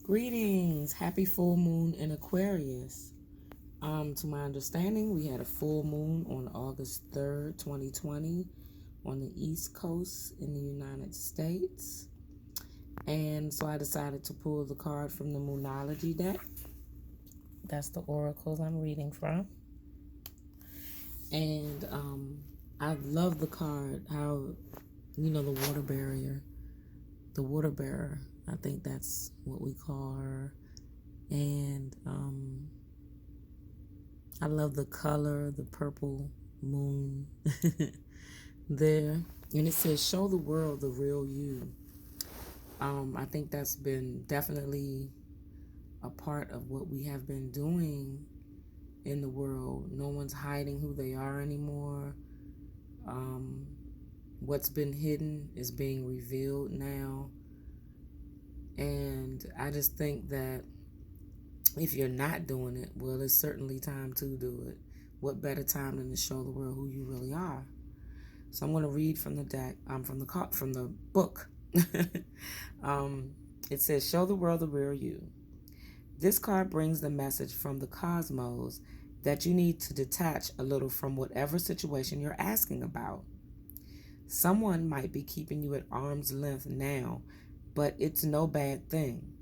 Greetings. Happy full moon in Aquarius. To my understanding, we had a full moon on August 3rd, 2020 on the East Coast in the United States. And so I decided to pull the card from the Moonology deck. That's the oracles I'm reading from. And I love the card, how, the water barrier. The water bearer. I think that's what we call her. And I love the color, the purple moon there. And it says, show the world the real you. I think that's been definitely a part of what we have been doing in the world. No one's hiding who they are anymore. What's been hidden is being revealed now. And I just think that if you're not doing it, well, it's certainly time to do it. What better time than to show the world who you really are? So I'm going to read from the deck, from the book. It says, show the world the real you. This card brings the message from the cosmos that you need to detach a little from whatever situation you're asking about. Someone might be keeping you at arm's length now, but it's no bad thing.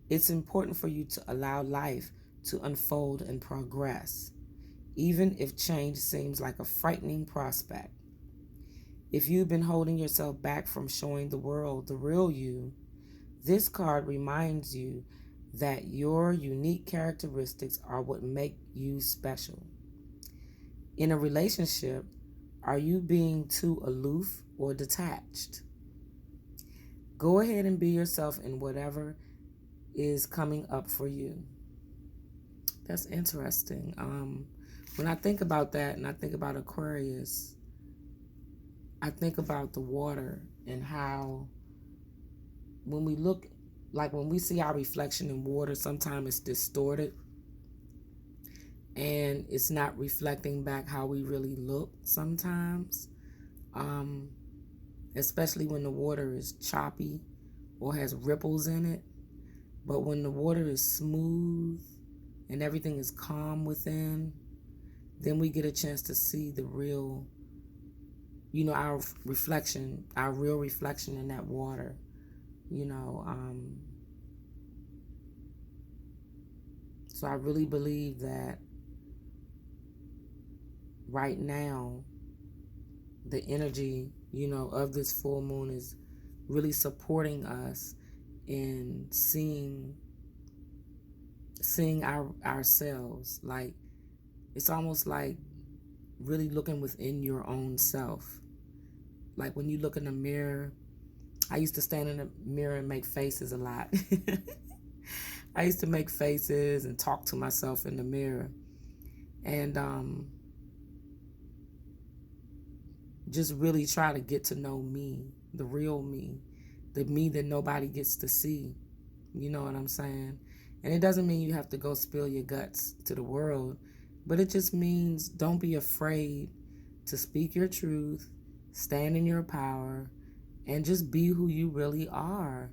It's important for you to allow life to unfold and progress, even if change seems like a frightening prospect. If you've been holding yourself back from showing the world the real you, this card reminds you that your unique characteristics are what make you special. In a relationship, are you being too aloof or detached? Go ahead and be yourself in whatever is coming up for you. That's interesting. When I think about that and I think about Aquarius, I think about the water and how when we look, like when we see our reflection in water, sometimes it's distorted and it's not reflecting back how we really look sometimes, especially when the water is choppy or has ripples in it. But when the water is smooth and everything is calm within, then we get a chance to see the real, our reflection, our real reflection in that water, So I really believe that right now, the energy, of this full moon is really supporting us in seeing ourselves. Like, it's almost like really looking within your own self. Like when you look in the mirror, I used to stand in the mirror and make faces a lot. I used to make faces and talk to myself in the mirror. And just really try to get to know me, the real me, the me that nobody gets to see. You know what I'm saying? And it doesn't mean you have to go spill your guts to the world, but it just means don't be afraid to speak your truth, stand in your power, and just be who you really are.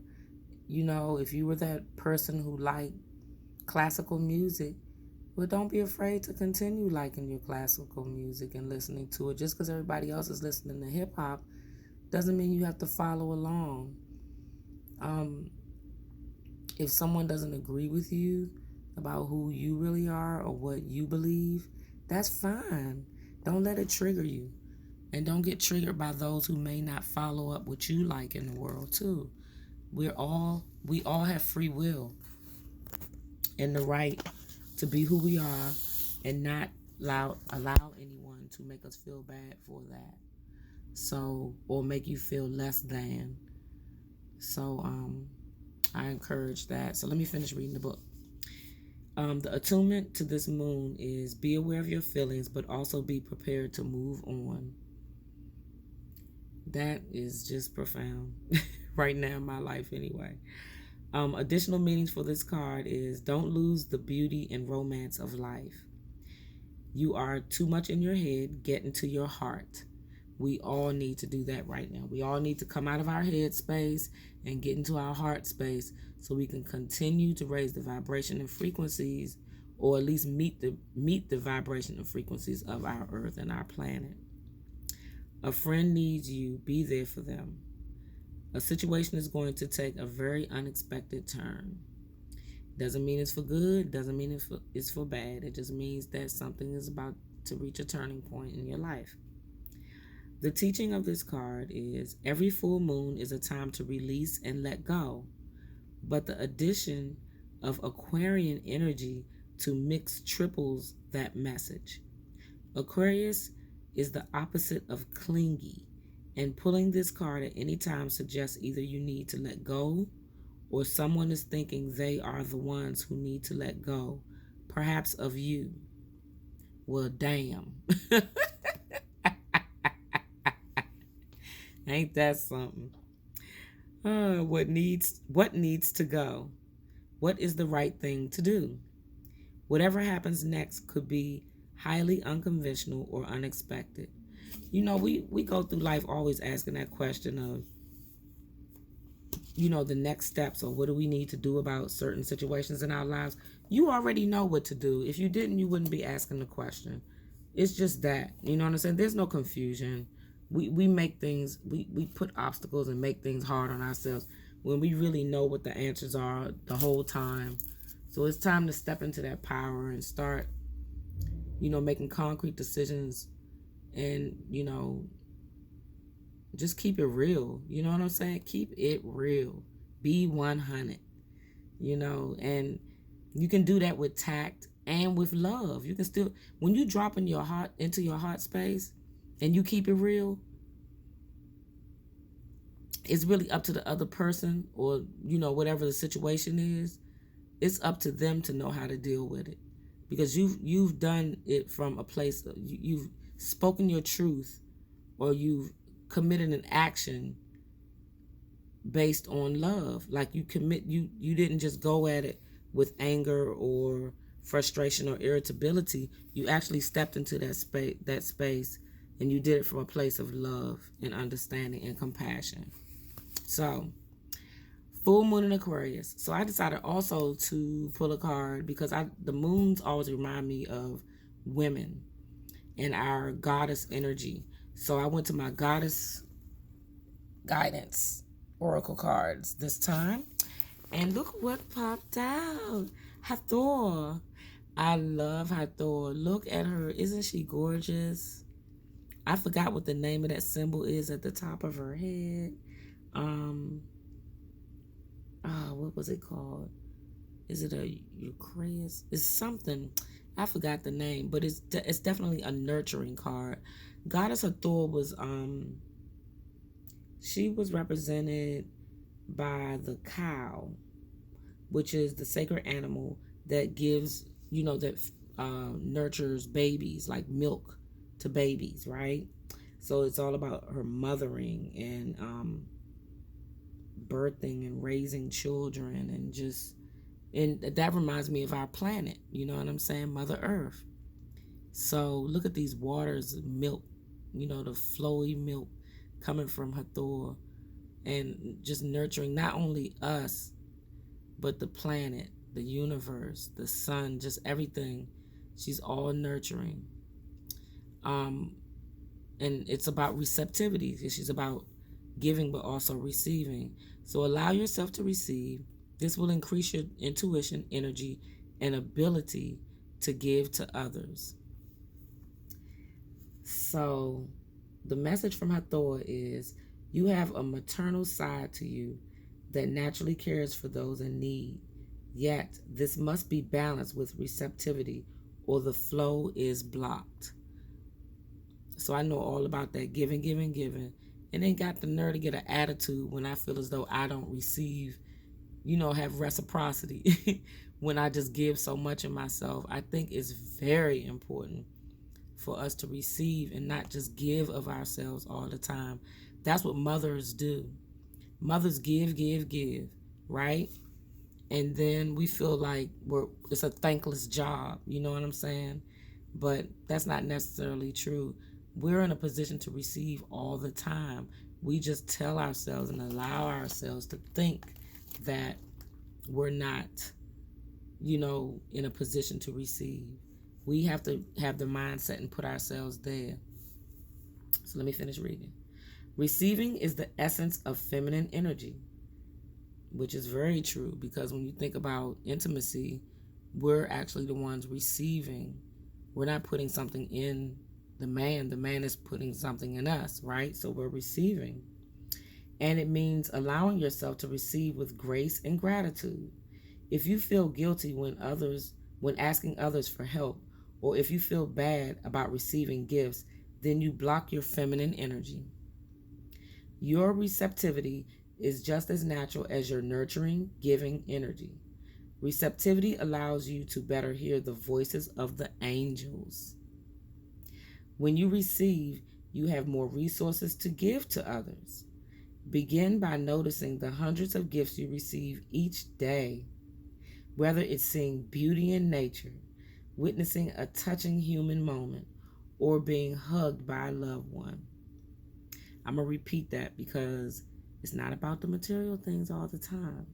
If you were that person who liked classical music, well, don't be afraid to continue liking your classical music and listening to it. Just because everybody else is listening to hip-hop doesn't mean you have to follow along. If someone doesn't agree with you about who you really are or what you believe, that's fine. Don't let it trigger you. And don't get triggered by those who may not follow up what you like in the world too. We all have free will and the right to be who we are and not allow anyone to make us feel bad for that. So, or make you feel less than. So, I encourage that. So let me finish reading the book. The attunement to this moon is be aware of your feelings, but also be prepared to move on. That is just profound right now in my life anyway. Additional meanings for this card is don't lose the beauty and romance of life. You are too much in your head. Get into your heart. We all need to do that right now. We all need to come out of our head space and get into our heart space so we can continue to raise the vibration and frequencies, or at least meet the vibration and frequencies of our earth and our planet. A friend needs you, be there for them. A situation is going to take a very unexpected turn. Doesn't mean it's for good, doesn't mean it's for bad. It just means that something is about to reach a turning point in your life. The teaching of this card is every full moon is a time to release and let go, but the addition of Aquarian energy to mix triples that message. Aquarius is the opposite of clingy, and pulling this card at any time suggests either you need to let go or someone is thinking they are the ones who need to let go, perhaps of you. Well, damn. Ain't that something? What needs to go? What is the right thing to do? Whatever happens next could be highly unconventional or unexpected. You know, we go through life always asking that question of, the next steps, or what do we need to do about certain situations in our lives. You already know what to do. If you didn't, you wouldn't be asking the question. It's just that, you know what I'm saying? There's no confusion. We make things, we put obstacles and make things hard on ourselves when we really know what the answers are the whole time. So it's time to step into that power and start, making concrete decisions and, just keep it real. You know what I'm saying? Keep it real. Be 100, and you can do that with tact and with love. You can still, when you drop into your heart space and you keep it real, it's really up to the other person, or, whatever the situation is. It's up to them to know how to deal with it, because you've done it from a place, you've spoken your truth, or you've committed an action based on love. Like you didn't just go at it with anger or frustration or irritability. You actually stepped into that space and you did it from a place of love and understanding and compassion. So, full moon in Aquarius. So I decided also to pull a card because the moons always remind me of women and our goddess energy. So I went to my goddess guidance oracle cards this time. And look what popped out. HATHOR. I love HATHOR. Look at her. Isn't she gorgeous? I forgot what the name of that symbol is at the top of her head. What was it called? Is it a Aquarius? It's something. I forgot the name, but it's definitely a nurturing card. Goddess HATHOR was she was represented by the cow, which is the sacred animal that gives, that nurtures babies, like milk to babies, right? So it's all about her mothering and birthing and raising children, and that reminds me of our planet, you know what I'm saying? Mother Earth. So look at these waters of milk, the flowy milk coming from HATHOR, and just nurturing not only us, but the planet, the universe, the sun, just everything. She's all nurturing. And it's about receptivity. She's about giving, but also receiving. So allow yourself to receive. This will increase your intuition, energy, and ability to give to others. So the message from HATHOR is you have a maternal side to you that naturally cares for those in need. Yet this must be balanced with receptivity or the flow is blocked. So I know all about that giving, and then got the nerve to get an attitude when I feel as though I don't receive, have reciprocity when I just give so much of myself. I think it's very important for us to receive and not just give of ourselves all the time. That's what mothers do. Mothers give, right? And then we feel like it's a thankless job, you know what I'm saying? But that's not necessarily true. We're in a position to receive all the time. we just tell ourselves and allow ourselves to think that we're not, in a position to receive. We have to have the mindset and put ourselves there. So let me finish reading. Receiving is the essence of feminine energy, which is very true, because when you think about intimacy, we're actually the ones receiving. We're not putting something in the man. The man is putting something in us, right? So we're receiving. And it means allowing yourself to receive with grace and gratitude. If you feel guilty when asking others for help, or if you feel bad about receiving gifts, then you block your feminine energy. Your receptivity is just as natural as your nurturing, giving energy. Receptivity allows you to better hear the voices of the angels. When you receive, you have more resources to give to others. Begin by noticing the hundreds of gifts you receive each day, whether it's seeing beauty in nature, witnessing a touching human moment, or being hugged by a loved one. I'm going to repeat that because it's not about the material things all the time.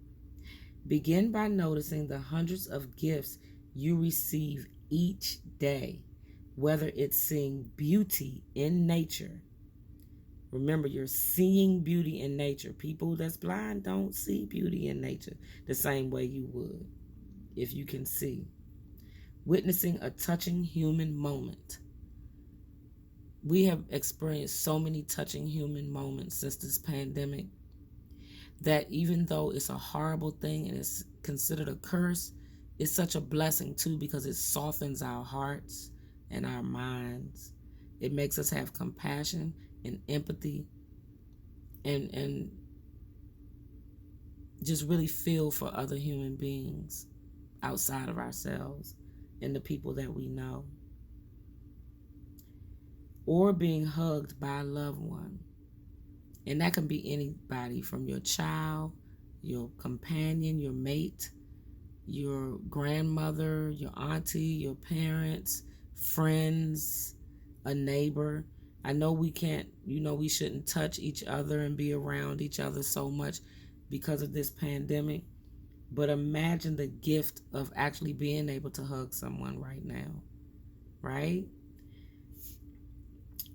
Begin by noticing the hundreds of gifts you receive each day, whether it's seeing beauty in nature. Remember, you're seeing beauty in nature. People that's blind don't see beauty in nature the same way you would if you can see. Witnessing a touching human moment. We have experienced so many touching human moments since this pandemic that even though it's a horrible thing and it's considered a curse, it's such a blessing too, because it softens our hearts and our minds. It makes us have compassion and empathy and just really feel for other human beings outside of ourselves and the people that we know. Or being hugged by a loved one. And that can be anybody, from your child, your companion, your mate, your grandmother, your auntie, your parents, friends, a neighbor. I know we can't, we shouldn't touch each other and be around each other so much because of this pandemic. But imagine the gift of actually being able to hug someone right now, right?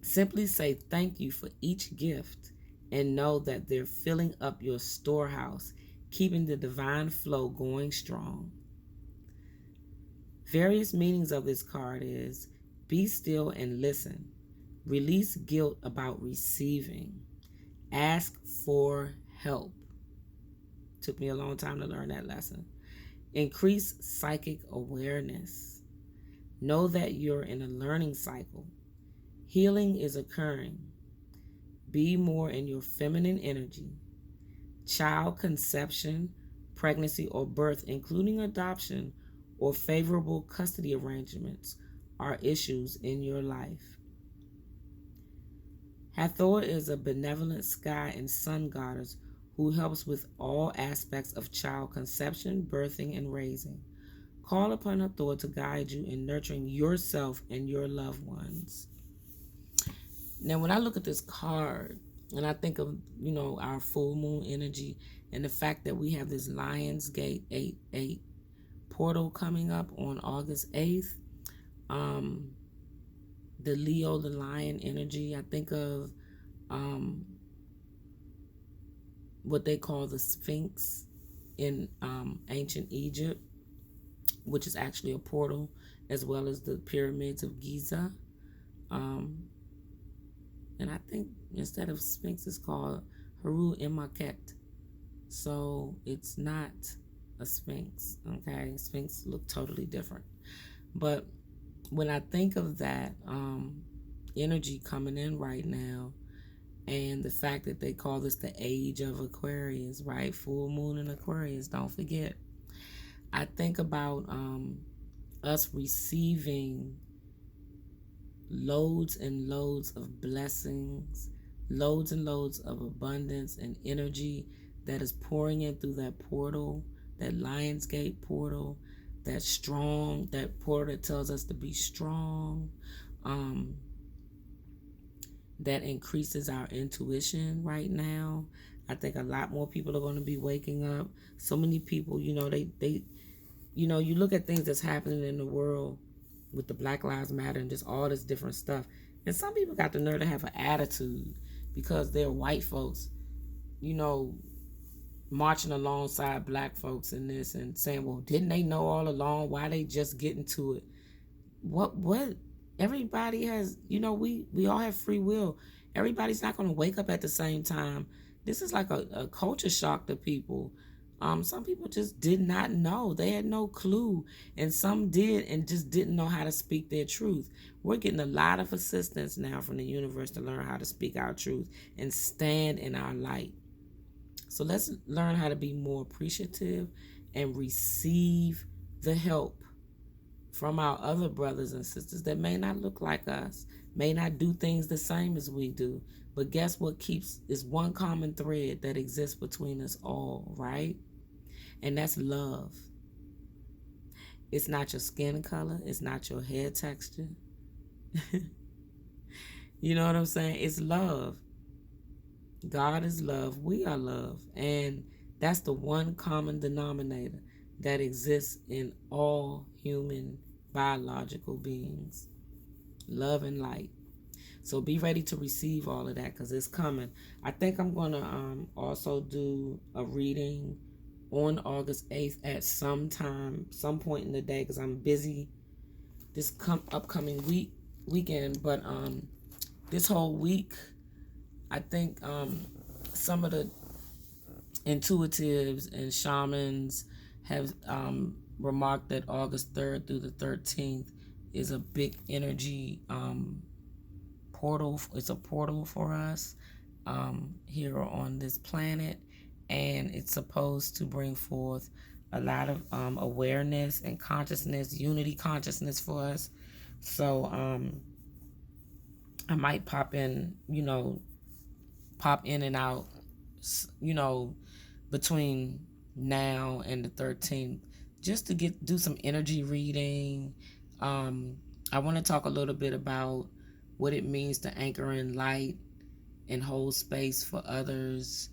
Simply say thank you for each gift and know that they're filling up your storehouse, keeping the divine flow going strong. Various meanings of this card is: be still and listen. Release guilt about receiving. Ask for help. Took me a long time to learn that lesson. Increase psychic awareness. Know that you're in a learning cycle. Healing is occurring. Be more in your feminine energy. Child conception, pregnancy, or birth, including adoption or favorable custody arrangements, are issues in your life. Hathor is a benevolent sky and sun goddess who helps with all aspects of child conception, birthing, and raising. Call upon Hathor to guide you in nurturing yourself and your loved ones. Now, when I look at this card and I think of, our full moon energy and the fact that we have this Lionsgate 8-8 portal coming up on August 8th, the Leo, the lion energy, I think of what they call the Sphinx in ancient Egypt, which is actually a portal, as well as the pyramids of Giza. And I think instead of Sphinx, it's called Haru Imaket. So it's not a Sphinx, okay? Sphinx look totally different. But when I think of that energy coming in right now, and the fact that they call this the age of Aquarius, right? Full moon in Aquarius, don't forget. I think about us receiving loads and loads of blessings, loads and loads of abundance and energy that is pouring in through that portal, that Lionsgate portal, that portal that tells us to be strong. that increases our intuition right now. I think a lot more people are going to be waking up. So many people, you know, they you know, you look at things that's happening in the world with the Black Lives Matter and just all this different stuff. And some people got the nerve to have an attitude because they're white folks, you know, marching alongside black folks in this and saying, well, didn't they know all along? Why they just getting to it? What? Everybody has, you know, we all have free will. Everybody's not going to wake up at the same time. This is like a culture shock to people. Some people just did not know. They had no clue. And some did and just didn't know how to speak their truth. We're getting a lot of assistance now from the universe to learn how to speak our truth and stand in our light. So let's learn how to be more appreciative and receive the help from our other brothers and sisters that may not look like us, may not do things the same as we do. But guess what is one common thread that exists between us all, right? And that's love. It's not your skin color. It's not your hair texture. You know what I'm saying? It's love. God is love. We are love. And that's the one common denominator that exists in all human biological beings. Love and light. So be ready to receive all of that because it's coming. I think I'm going to also do a reading on August 8th at some point in the day because I'm busy this upcoming weekend. But this whole week, I think some of the intuitives and shamans have remarked that August 3rd through the 13th is a big energy portal. It's a portal for us here on this planet, and it's supposed to bring forth a lot of awareness and consciousness, unity consciousness for us. So I might pop in and out, between now and the 13th, just to do some energy reading. I want to talk a little bit about what it means to anchor in light and hold space for others,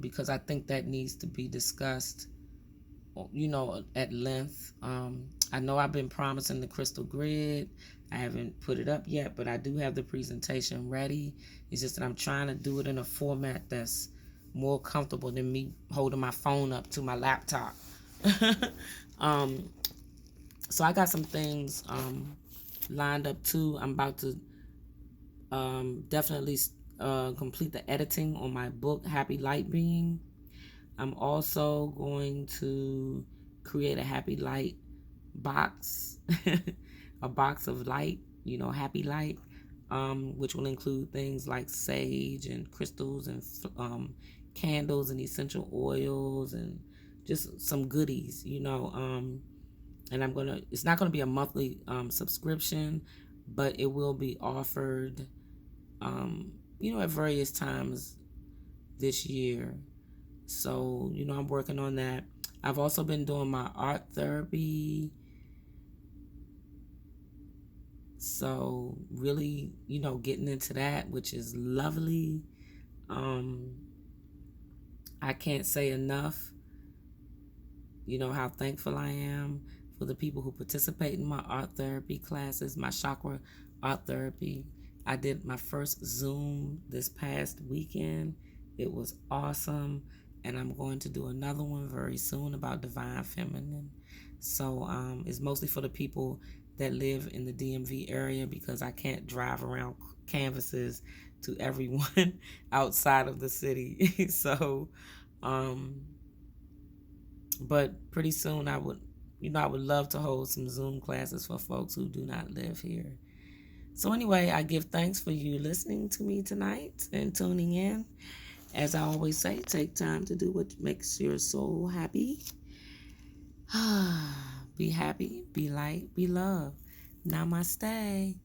because I think that needs to be discussed, at length. I know I've been promising the crystal grid. I haven't put it up yet, but I do have the presentation ready. It's just that I'm trying to do it in a format that's more comfortable than me holding my phone up to my laptop. So I got some things lined up too. I'm about to definitely complete the editing on my book, Happy Light Being. I'm also going to create a Happy Light box, a box of light, happy light, which will include things like sage and crystals and candles and essential oils and just some goodies, and it's not gonna be a monthly subscription, but it will be offered, at various times this year. So, I'm working on that. I've also been doing my art therapy. So really, getting into that, which is lovely. I can't say enough, how thankful I am for the people who participate in my art therapy classes, my chakra art therapy. I did my first Zoom this past weekend. It was awesome. And I'm going to do another one very soon about divine feminine. So it's mostly for the people that live in the DMV area because I can't drive around canvases to everyone outside of the city. So, but pretty soon I would love to hold some Zoom classes for folks who do not live here. So anyway, I give thanks for you listening to me tonight and tuning in. As I always say, take time to do what makes your soul happy. Be happy, be light, be love. Namaste.